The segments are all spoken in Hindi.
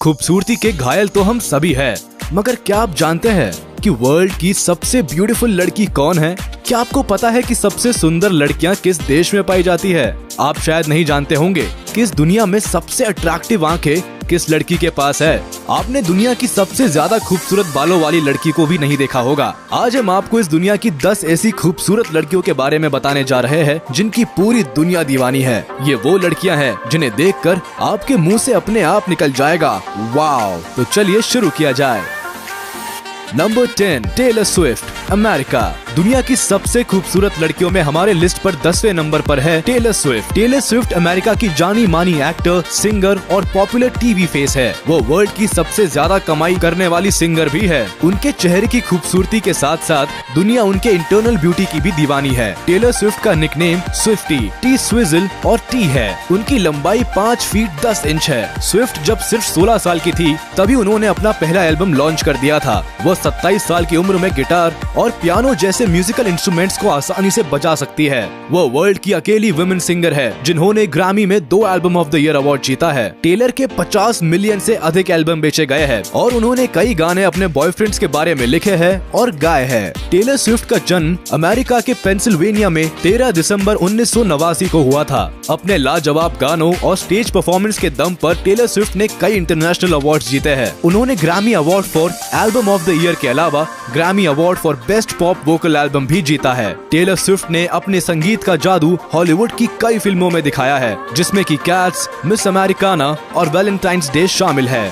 खूबसूरती के घायल तो हम सभी हैं, मगर क्या आप जानते हैं कि वर्ल्ड की सबसे ब्यूटीफुल लड़की कौन है? क्या आपको पता है कि सबसे सुंदर लड़कियां किस देश में पाई जाती है? आप शायद नहीं जानते होंगे कि इस दुनिया में सबसे अट्रैक्टिव आंखें किस लड़की के पास है। आपने दुनिया की सबसे ज्यादा खूबसूरत बालों वाली लड़की को भी नहीं देखा होगा। आज हम आपको इस दुनिया की 10 ऐसी खूबसूरत लड़कियों के बारे में बताने जा रहे हैं जिनकी पूरी दुनिया दीवानी है। ये वो लड़कियां हैं जिन्हें देखकर आपके मुंह से अपने आप निकल जाएगा वाव। तो चलिए शुरू किया जाए। Number 10, Taylor Swift, America. दुनिया की सबसे खूबसूरत लड़कियों में हमारे लिस्ट पर 10वें नंबर पर है Taylor Swift. Taylor Swift America की जानी मानी एक्टर, सिंगर और पॉपुलर टीवी फेस है। वो वर्ल्ड की सबसे ज्यादा कमाई करने वाली सिंगर भी है। उनके चेहरे की खूबसूरती के साथ साथ दुनिया उनके इंटरनल ब्यूटी की भी दीवानी है। टेलर स्विफ्ट का निकनेम स्विफ्टी, टी स्विज़ल और टी है। उनकी लंबाई 5 फीट 10 इंच है। स्विफ्ट जब सिर्फ 16 साल की थी तभी उन्होंने अपना पहला एल्बम लॉन्च कर दिया था। वो 27 साल की उम्र में गिटार और पियानो जैसे म्यूजिकल इंस्ट्रूमेंट्स को आसानी से बजा सकती है। वो वर्ल्ड की अकेली वुमेन सिंगर है जिन्होंने ग्रैमी में 2 album of the year award जीता है। टेलर के 50 मिलियन से अधिक एल्बम बेचे गए हैं और उन्होंने कई गाने अपने बॉयफ्रेंड्स के बारे में लिखे हैं और गाए हैं। टेलर स्विफ्ट का जन्म अमेरिका के पेंसिल्वेनिया में 13 दिसंबर 1989 को हुआ था। अपने लाजवाब गानों और स्टेज परफॉर्मेंस के दम पर टेलर स्विफ्ट ने कई इंटरनेशनल अवार्ड्स जीते हैं। उन्होंने Grammy award for album of the year के अलावा Grammy award for best pop vocal album भी जीता है। टेलर स्विफ्ट ने अपने संगीत का जादू हॉलीवुड की कई फिल्मों में दिखाया है, जिसमें कि कैट्स, मिस अमेरिकाना और वैलेंटाइंस डे शामिल है।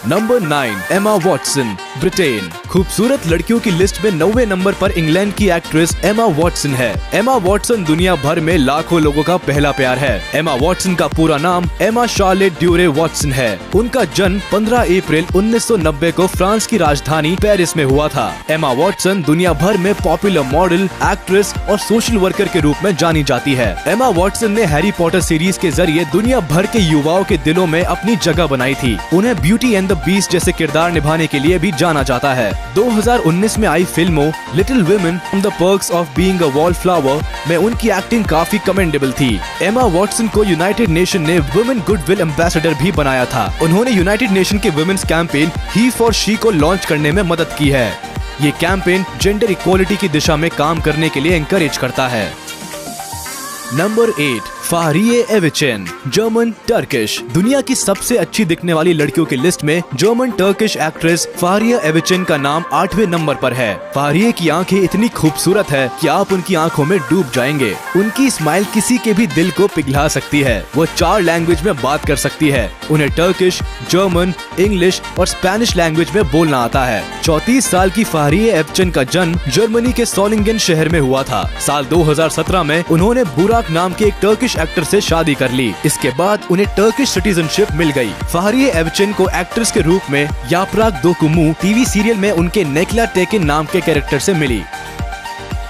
Number 9, Emma Watson, Britain. खूबसूरत लड़कियों की लिस्ट में 9वें नंबर पर इंग्लैंड की एक्ट्रेस एमा वॉटसन है। एमा वॉटसन दुनिया भर में लाखों लोगों का पहला प्यार है। एमा वॉटसन का पूरा नाम एमा शार्लेट ड्यूरे वॉटसन है। उनका जन्म 15 अप्रैल 1990 को फ्रांस की राजधानी पेरिस में हुआ था। एमा वॉटसन दुनिया भर में पॉपुलर मॉडल, एक्ट्रेस और सोशल वर्कर के रूप में जानी जाती है। एमा वॉटसन ने हैरी पॉटर सीरीज के जरिए दुनिया भर के युवाओं के दिलों में अपनी जगह बनाई थी। उन्हें ब्यूटी एंड द बीस्ट जैसे किरदार निभाने के लिए भी जाना जाता है। 2019 में आई फिल्मों Little Women the Perks of Being a Wallflower में उनकी एक्टिंग काफी कमेंडेबल थी। एमा वॉटसन को यूनाइटेड नेशन ने वुमेन गुडविल एम्बेसडर भी बनाया था। उन्होंने यूनाइटेड नेशन के women's campaign he for she को लॉन्च करने में मदद की है। ये कैंपेन जेंडर इक्वालिटी की दिशा में काम करने के लिए एनकरेज करता है। Number 8, Fahriye Evcen, German Turkish. दुनिया की सबसे अच्छी दिखने वाली लड़कियों की लिस्ट में जर्मन टर्किश एक्ट्रेस फारिये एविचेन का नाम 8वें नंबर पर है। फारिये की आंखें इतनी खूबसूरत है कि आप उनकी आंखों में डूब जाएंगे। उनकी स्माइल किसी के भी दिल को पिघला सकती है। वो 4 लैंग्वेज में बात कर सकती है। उन्हें टर्किश, जर्मन, इंग्लिश और स्पेनिश लैंग्वेज में बोलना आता है। 34 साल की फारिये एविचेन का जन्म जर्मनी के सोलिंगन शहर में हुआ था। साल 2017 में उन्होंने बुराक नाम के एक टर्किश एक्टर से शादी कर ली। इसके बाद उन्हें टर्किश सिटीजनशिप मिल गई। फारिये एविचेन को एक्ट्रेस के रूप में यापराक दोकुमू टीवी सीरियल में उनके नेक्ला टेकिन नाम के कैरेक्टर से मिली।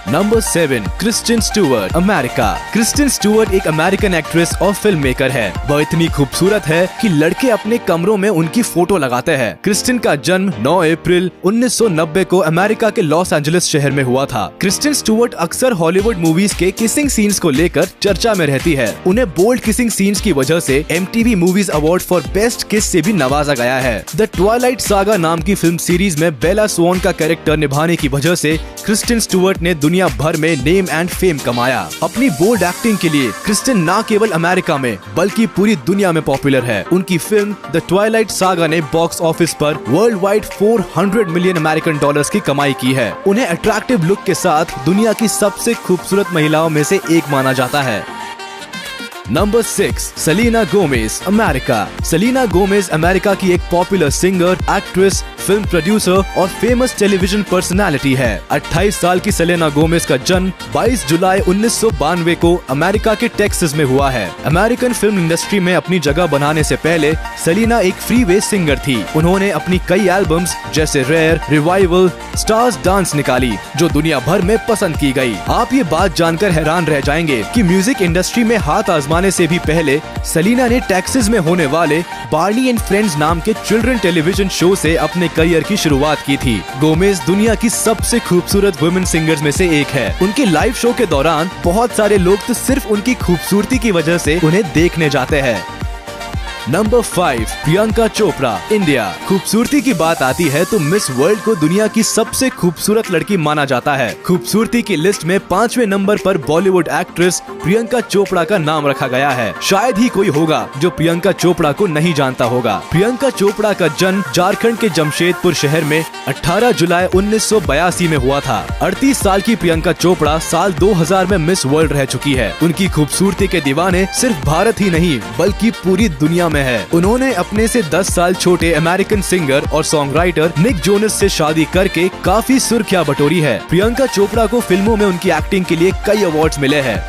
Number 7, Kristen Stewart, America. Kristen Stewart एक अमेरिकन एक्ट्रेस और फिल्म मेकर है। वह इतनी खूबसूरत है कि लड़के अपने कमरों में उनकी फोटो लगाते हैं। क्रिस्टिन का जन्म 9 अप्रैल 1990 को अमेरिका के लॉस एंजलिस शहर में हुआ था। क्रिस्टिन स्टुअर्ट अक्सर हॉलीवुड मूवीज के किसिंग सीन्स को लेकर चर्चा में रहती है। उन्हें बोल्ड किसिंग सीन्स की वजह से MTV movies award for best किस से भी नवाजा गया है। द ट्वाइलाइट सागा नाम की फिल्म सीरीज में बेला स्वॉन का कैरेक्टर निभाने की वजह से क्रिस्टिन स्टुअर्ट ने दुनिया भर में नेम एंड फेम कमाया। अपनी बोल्ड एक्टिंग के लिए क्रिस्टिन न केवल अमेरिका में बल्कि पूरी दुनिया में पॉपुलर है। उनकी फिल्म द ट्वाइलाइट सागा ने बॉक्स ऑफिस पर world wide 400 million American dollars की कमाई की है। उन्हें अट्रैक्टिव लुक के साथ दुनिया की सबसे खूबसूरत महिलाओं में से एक माना जाता है। Number 6, Selena Gomez, America. Selena Gomez America की एक popular singer, actress, film producer और फेमस टेलीविजन पर्सनालिटी है। 28 साल की सेलेना गोमेज का जन्म 22 जुलाई 1992 को अमेरिका के टेक्सास में हुआ है। अमेरिकन फिल्म इंडस्ट्री में अपनी जगह बनाने से पहले सेलेना एक फ्रीवे सिंगर थी। उन्होंने अपनी कई एल्बम्स जैसे रेयर, रिवाइवल, स्टार्स डांस निकाली जो दुनिया भर में पसंद की गई। आप ये बात जानकर हैरान रह जाएंगे कि म्यूजिक इंडस्ट्री में हाथ आजमाने से भी पहले सेलेना ने टेक्सास में होने वाले बार्नी एंड फ्रेंड्स नाम के चिल्ड्रन टेलीविजन शो से अपने करियर की शुरुआत की थी। गोमेज दुनिया की सबसे खूबसूरत वुमेन सिंगर्स में से एक है। उनके लाइव शो के दौरान बहुत सारे लोग तो सिर्फ उनकी खूबसूरती की वजह से उन्हें देखने जाते हैं। Number 5 Priyanka Chopra, India. खूबसूरती की बात आती है तो मिस वर्ल्ड को दुनिया की सबसे खूबसूरत लड़की माना जाता है। खूबसूरती की लिस्ट में 5वें नंबर पर बॉलीवुड एक्ट्रेस प्रियंका चोपड़ा का नाम रखा गया है। शायद ही कोई होगा जो प्रियंका चोपड़ा को नहीं जानता होगा। प्रियंका चोपड़ा का जन्म झारखंड के जमशेदपुर शहर में 18 जुलाई 1982 में हुआ था। 38 साल की प्रियंका चोपड़ा साल 2000 में मिस वर्ल्ड रह चुकी है। उनकी खूबसूरती के दीवाने सिर्फ भारत ही नहीं बल्कि पूरी दुनिया में है। उन्होंने अपने से 10 साल छोटे अमेरिकन सिंगर और सॉन्ग राइटर निक जोनस से शादी करके काफी सुर्खियां बटोरी है। प्रियंका चोपड़ा को फिल्मों में उनकी एक्टिंग के लिए कई अवार्ड्स मिले हैं।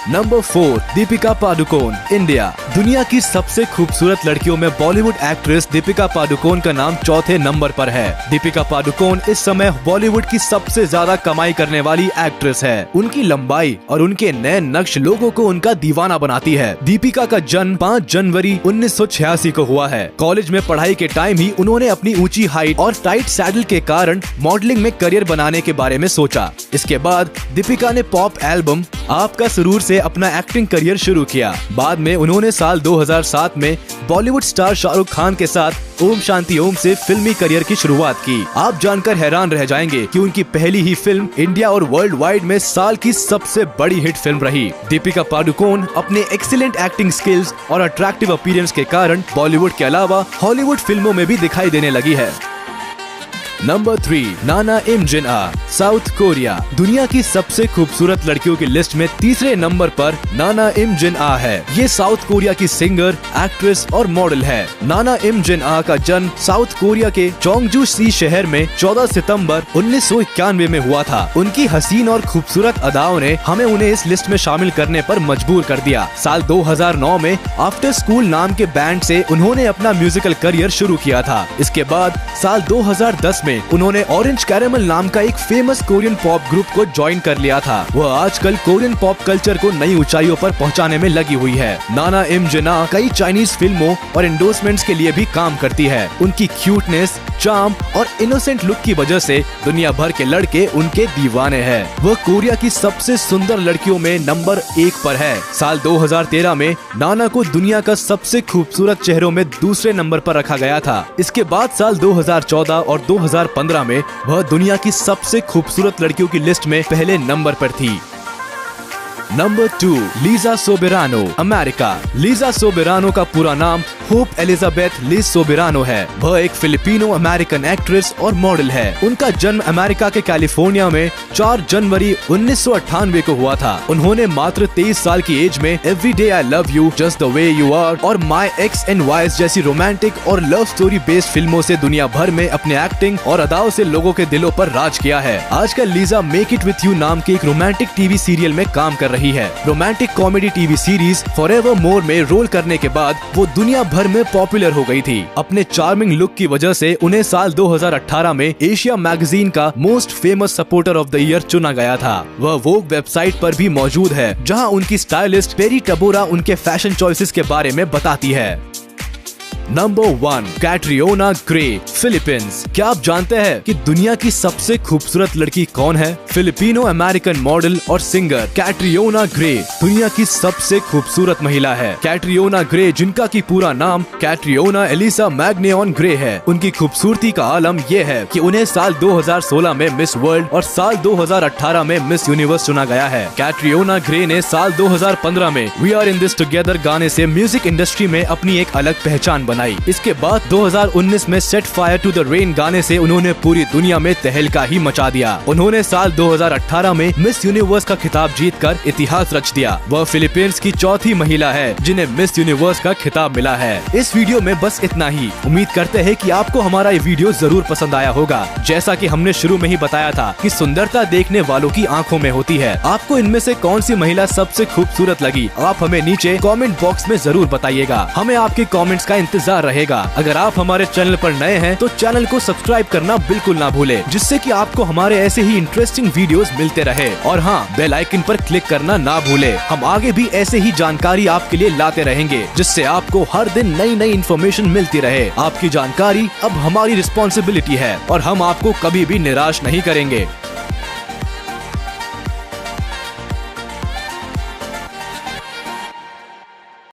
Number 4 Deepika Padukone, India. दुनिया की सबसे खूबसूरत लड़कियों में बॉलीवुड एक्ट्रेस दीपिका पादुकोण का नाम चौथे नंबर पर है। दीपिका पादुकोण इस समय बॉलीवुड की सबसे ज्यादा कमाई करने वाली एक्ट्रेस है। उनकी लंबाई और उनके नए नक्श लोगों को उनका दीवाना बनाती है। दीपिका का जन्म 5 जनवरी 1986 को हुआ है। कॉलेज में पढ़ाई के टाइम ही उन्होंने अपनी ऊंची हाइट और टाइट सैडल के कारण मॉडलिंग में करियर बनाने के बारे में सोचा। इसके बाद दीपिका ने पॉप एल्बम आपका सुरूर से अपना एक्टिंग करियर शुरू किया। बाद में उन्होंने साल 2007 में बॉलीवुड स्टार शाहरुख खान के साथ ओम शांति ओम से फिल्मी करियर की शुरुआत की। आप जानकर हैरान रह जाएंगे कि उनकी पहली ही फिल्म इंडिया और वर्ल्ड वाइड में साल की सबसे बड़ी हिट फिल्म रही। दीपिका पादुकोण अपने एक्सीलेंट एक्टिंग स्किल्स और अट्रैक्टिव अपीयरेंस के कारण बॉलीवुड के अलावा हॉलीवुड फिल्मों में भी दिखाई देने लगी है। नंबर 3 नाना इम जिन आ, साउथ कोरिया। दुनिया की सबसे खूबसूरत लड़कियों की लिस्ट में तीसरे नंबर पर नाना इम जिन आ है। ये साउथ कोरिया की सिंगर, एक्ट्रेस और मॉडल है। नाना इम जिन आ का जन्म साउथ कोरिया के चोंगजू सी शहर में 14 सितंबर 1991 में हुआ था। उनकी हसीन और खूबसूरत अदाओं ने हमें उन्हें इस लिस्ट में शामिल करने पर मजबूर कर दिया। साल 2009 में आफ्टर स्कूल नाम के बैंड से उन्होंने अपना म्यूजिकल करियर शुरू किया था। इसके बाद साल 2010 में उन्होंने ऑरेंज कैरेमल नाम का एक फेमस कोरियन पॉप ग्रुप को ज्वाइन कर लिया था। वह आजकल कोरियन पॉप कल्चर को नई ऊंचाइयों पर पहुंचाने में लगी हुई है। नाना इम जिन आ कई चाइनीज फिल्मों और एंडोर्समेंट्स के लिए भी काम करती है। उनकी क्यूटनेस, चार्म और इनोसेंट लुक की वजह से दुनिया भर के लड़के उनके दीवाने हैं। वह कोरिया की सबसे सुंदर लड़कियों में नंबर 1 पर है। साल 2013 में नाना को दुनिया का सबसे खूबसूरत चेहरों में दूसरे नंबर पर रखा गया था। इसके बाद साल 2014 और 2015 में वह दुनिया की सबसे खूबसूरत लड़कियों की लिस्ट में पहले नंबर पर थी। Number 2 Liza Soberano, America. Liza Soberano का पूरा नाम होप एलिजाबेथ लिज सोबेरानो है। वह एक फिलिपिनो अमेरिकन एक्ट्रेस और मॉडल है। उनका जन्म अमेरिका के कैलिफोर्निया में 4 जनवरी 1998 को हुआ था। उन्होंने मात्र 23 साल की एज में every day I love you, just the way you are और माई एक्स एंड वाइज जैसी रोमांटिक और लव स्टोरी बेस्ड फिल्मों से दुनिया भर में अपने एक्टिंग और अदाओं से लोगों के दिलों पर राज किया है। आजकल Lisa make it with you नाम के एक रोमांटिक टीवी सीरियल में काम कर रही है। Romantic comedy TV series Forevermore में रोल करने के बाद वो दुनिया भर में पॉपुलर हो गई थी। अपने चार्मिंग लुक की वजह से उन्हें साल 2018 में एशिया मैगजीन का most famous supporter of the year चुना गया था। वह वोग वेबसाइट पर भी मौजूद है, जहां उनकी स्टाइलिस्ट पेरी टबोरा उनके फैशन चॉइसेस के बारे में बताती है। Number 1 Catriona Gray, Philippines. क्या आप जानते हैं कि दुनिया की सबसे खूबसूरत लड़की कौन है? फिलिपिनो अमेरिकन मॉडल और सिंगर कैटरियोना ग्रे दुनिया की सबसे खूबसूरत महिला है। कैटरियोना ग्रे, जिनका की पूरा नाम कैटरियोना एलिसा मैग्नेओन ग्रे है, उनकी खूबसूरती का आलम ये है कि उन्हें साल 2016 में मिस वर्ल्ड और साल 2018 में मिस यूनिवर्स चुना गया है। कैटरियोना ग्रे ने साल 2015 में we are in this together गाने से म्यूजिक इंडस्ट्री में अपनी एक अलग पहचान बनाई। इसके बाद 2019 में set fire to the rain गाने से उन्होंने पूरी दुनिया में तहलका ही मचा दिया। उन्होंने साल 2018 में मिस यूनिवर्स का खिताब जीतकर इतिहास रच दिया। वह फिलीपींस की चौथी महिला है जिन्हें मिस यूनिवर्स का खिताब मिला है। इस वीडियो में बस इतना ही। उम्मीद करते हैं कि आपको हमारा ये वीडियो जरूर पसंद आया होगा। जैसा कि हमने शुरू में ही बताया था कि सुंदरता देखने वालों की आंखों में होती है। आपको इनमें से कौन सी महिला सबसे खूबसूरत लगी, आप हमें नीचे कमेंट बॉक्स में जरूर बताइएगा। हमें आपके कमेंट्स का इंतजार रहेगा। अगर आप हमारे चैनल पर नए हैं तो चैनल को सब्सक्राइब करना बिल्कुल ना भूलें, जिससे कि आपको हमारे ऐसे ही इंटरेस्टिंग वीडियोस मिलते रहे। और हाँ, बेल आइकन पर क्लिक करना ना भूलें। हम आगे भी ऐसे ही जानकारी आपके लिए लाते रहेंगे, जिससे आपको हर दिन नई नई इन्फॉर्मेशन मिलती रहे। आपकी जानकारी अब हमारी रिस्पॉन्सिबिलिटी है और हम आपको कभी भी निराश नहीं करेंगे।